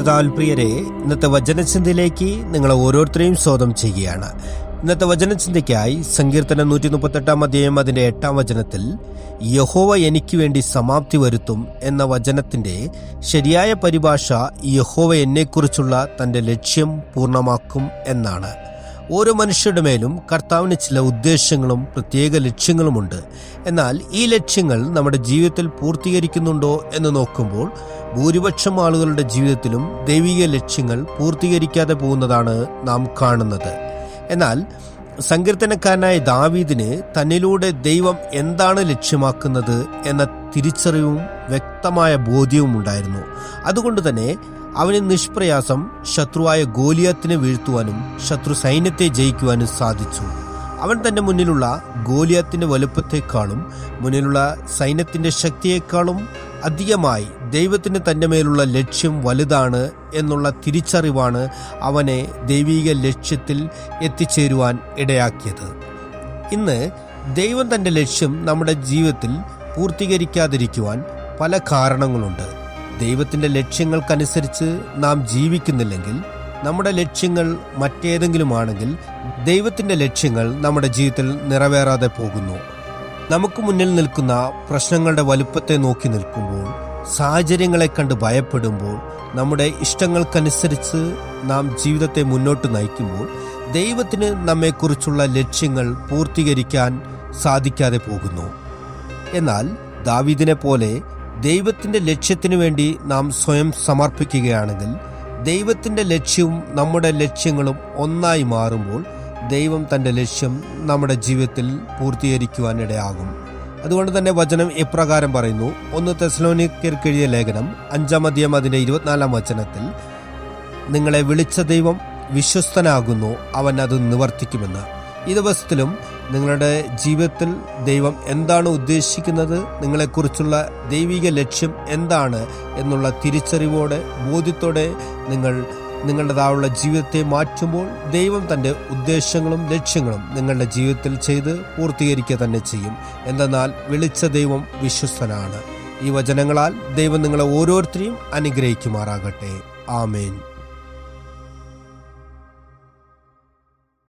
കർത്താവിൽ പ്രിയരെ, ഇന്നത്തെ വചനചിന്തയിലേക്ക് നിങ്ങളെ ഓരോരുത്തരെയും സ്വാഗതം ചെയ്യുകയാണ്. ഇന്നത്തെ വചനചിന്തയ്ക്കായി സങ്കീർത്തനം 138 അധ്യായം അതിന്റെ 8 വചനത്തിൽ യഹോവ എനിക്ക് വേണ്ടി സമാപ്തി വരുത്തും എന്ന വചനത്തിന്റെ ശരിയായ പരിഭാഷ യഹോവ എന്നെക്കുറിച്ചുള്ള തന്റെ ലക്ഷ്യം പൂർണ്ണമാക്കും എന്നാണ്. ഓരോ മനുഷ്യരുടെ മേലും കർത്താവിന് ചില ഉദ്ദേശങ്ങളും പ്രത്യേക ലക്ഷ്യങ്ങളുമുണ്ട്. എന്നാൽ ഈ ലക്ഷ്യങ്ങൾ നമ്മുടെ ജീവിതത്തിൽ പൂർത്തീകരിക്കുന്നുണ്ടോ എന്ന് നോക്കുമ്പോൾ ഭൂരിപക്ഷം ആളുകളുടെ ജീവിതത്തിലും ദൈവിക ലക്ഷ്യങ്ങൾ പൂർത്തീകരിക്കാതെ പോകുന്നതാണ് നാം കാണുന്നത്. എന്നാൽ സങ്കീർത്തനക്കാരനായ ദാവീദിന് തന്നിലൂടെ ദൈവം എന്താണ് ലക്ഷ്യമാക്കുന്നത് എന്ന തിരിച്ചറിവും വ്യക്തമായ ബോധ്യവും ഉണ്ടായിരുന്നു. അതുകൊണ്ട് തന്നെ അവന് നിഷ്പ്രയാസം ശത്രുവായ ഗോലിയാത്തിനെ വീഴ്ത്തുവാനും ശത്രു സൈന്യത്തെ ജയിക്കുവാനും സാധിച്ചു. അവൻ തന്റെ മുന്നിലുള്ള ഗോലിയാത്തിന്റെ വലുപ്പത്തെക്കാളും മുന്നിലുള്ള സൈന്യത്തിന്റെ ശക്തിയേക്കാളും അധികമായി ദൈവത്തിന് തന്റെ മേലുള്ള ലക്ഷ്യം വലുതാണ് എന്നുള്ള തിരിച്ചറിവാണ് അവനെ ദൈവിക ലക്ഷ്യത്തിൽ എത്തിച്ചേരുവാൻ ഇടയാക്കിയത്. ഇന്ന് ദൈവം തന്റെ ലക്ഷ്യം നമ്മുടെ ജീവിതത്തിൽ പൂർത്തീകരിക്കാതിരിക്കുവാൻ പല കാരണങ്ങളുണ്ട്. ദൈവത്തിന്റെ ലക്ഷ്യങ്ങൾക്കനുസരിച്ച് നാം ജീവിക്കുന്നില്ലെങ്കിൽ, നമ്മുടെ ലക്ഷ്യങ്ങൾ മറ്റേതെങ്കിലും ആണെങ്കിൽ ദൈവത്തിന്റെ ലക്ഷ്യങ്ങൾ നമ്മുടെ ജീവിതത്തിൽ നിറവേറാതെ പോകുന്നു. നമുക്ക് മുന്നിൽ നിൽക്കുന്ന പ്രശ്നങ്ങളുടെ വലുപ്പത്തെ നോക്കി നിൽക്കുമ്പോൾ, സാഹചര്യങ്ങളെ കണ്ട് ഭയപ്പെടുമ്പോൾ, നമ്മുടെ ഇഷ്ടങ്ങൾക്കനുസരിച്ച് നാം ജീവിതത്തെ മുന്നോട്ട് നയിക്കുമ്പോൾ ദൈവത്തിന് നമ്മെക്കുറിച്ചുള്ള ലക്ഷ്യങ്ങൾ പൂർത്തീകരിക്കാൻ സാധിക്കാതെ പോകുന്നു. എന്നാൽ ദാവീദിനെ പോലെ ദൈവത്തിന്റെ ലക്ഷ്യത്തിനു വേണ്ടി നാം സ്വയം സമർപ്പിക്കുകയാണെങ്കിൽ ദൈവത്തിന്റെ ലക്ഷ്യവും നമ്മുടെ ലക്ഷ്യങ്ങളും ഒന്നായി മാറുമ്പോൾ ദൈവം തന്റെ ലക്ഷ്യം നമ്മുടെ ജീവിതത്തിൽ പൂർത്തീകരിക്കുവാനിടയാകും. അതുകൊണ്ട് തന്നെ വചനം ഇപ്രകാരം പറയുന്നു. 1 തെസ്സലോനിക്കർക്ക് എഴുതിയ ലേഖനം 5 അധ്യായം അതിന്റെ 24 വചനത്തിൽ, നിങ്ങളെ വിളിച്ച ദൈവം വിശ്വസ്തനാകുന്നു, അവൻ അത് നിവർത്തിക്കുമെന്ന്. ഈ ദിവസത്തിലും നിങ്ങളുടെ ജീവിതത്തിൽ ദൈവം എന്താണ് ഉദ്ദേശിക്കുന്നത്, നിങ്ങളെക്കുറിച്ചുള്ള ദൈവിക ലക്ഷ്യം എന്താണ് എന്നുള്ള തിരിച്ചറിവോടെ ബോധ്യത്തോടെ നിങ്ങളുടേതായുള്ള ജീവിതത്തെ മാറ്റുമ്പോൾ ദൈവം തൻ്റെ ഉദ്ദേശങ്ങളും ലക്ഷ്യങ്ങളും നിങ്ങളുടെ ജീവിതത്തിൽ ചെയ്ത് പൂർത്തീകരിക്കുക തന്നെ ചെയ്യും. എന്തെന്നാൽ വിളിച്ച ദൈവം വിശ്വസ്തനാണ്. ഈ വചനങ്ങളാൽ ദൈവം നിങ്ങളെ ഓരോരുത്തരെയും അനുഗ്രഹിക്കുമാറാകട്ടെ. ആമേൻ.